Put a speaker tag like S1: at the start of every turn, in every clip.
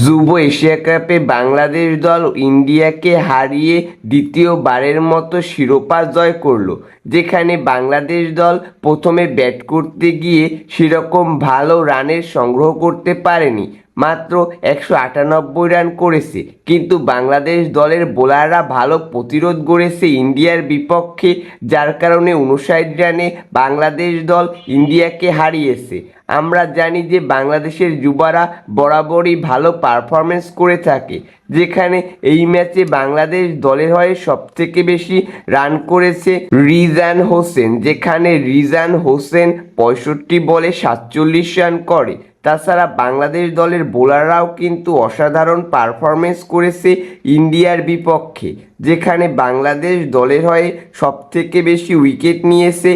S1: যুব এশিয়া কাপে বাংলাদেশ দল ইন্ডিয়াকে হারিয়ে দ্বিতীয়বারের মতো শিরোপা জয় করল, যেখানে বাংলাদেশ দল প্রথমে ব্যাট করতে গিয়ে সেরকম ভালো রানের সংগ্রহ করতে পারেনি। মাত্র 198 রান করেছে, কিন্তু বাংলাদেশ দলের বোলাররা ভালো প্রতিরোধ গড়েছে ইন্ডিয়ার বিপক্ষে, যার কারণে 59 রানে বাংলাদেশ দল ইন্ডিয়াকে হারিয়েছে। আমরা জানি যে বাংলাদেশের যুবারা বরাবরই ভালো পারফরমেন্স করে থাকে, যেখানে এই ম্যাচে বাংলাদেশ দলের হয়ে সবথেকে বেশি রান করেছে রিজান হোসেন, যেখানে রিজান হোসেন 65 বলে 47 রান করে। তাছাড়া বাংলাদেশ দলের বোলাররাও কিন্তু অসাধারণ পারফরমেন্স করেছে ইন্ডিয়ার বিপক্ষে, যেখানে বাংলাদেশ দলের হয়ে সবথেকে বেশি উইকেট নিয়েছে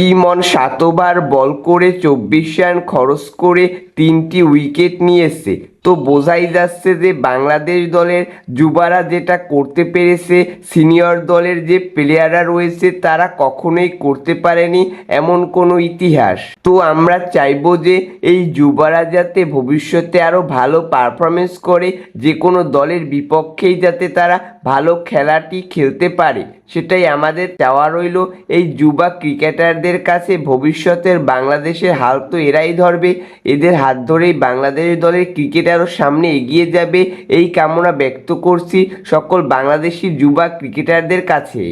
S1: ইমন 7 ওভার বল করে 24 রান খরচ করে 3টি উইকেট নিয়েছে। তো বোঝাই যাচ্ছে যে বাংলাদেশ দলের যুবারা যেটা করতে পেরেছে সিনিয়র দলের যে প্লেয়াররা রয়েছে তারা কখনোই করতে পারেনি এমন কোনো ইতিহাস। তো আমরা চাইবো যে এই যুবারা যাতে ভবিষ্যতে আরও ভালো পারফরমেন্স করে, যে কোনো দলের বিপক্ষেই যাতে তারা ভালো খেলাটি খেলতে পারে, সেটাই আমাদের চাওয়া রইল এই যুবা ক্রিকেটারদের কাছে। ভবিষ্যতের বাংলাদেশের হাল তো এরাই ধরবে, এদের হাত ধরেই বাংলাদেশ দলের ক্রিকেট আরও সামনে এগিয়ে যাবে, এই কামনা ব্যক্ত করছি সকল বাংলাদেশি যুবা ক্রিকেটারদের কাছে।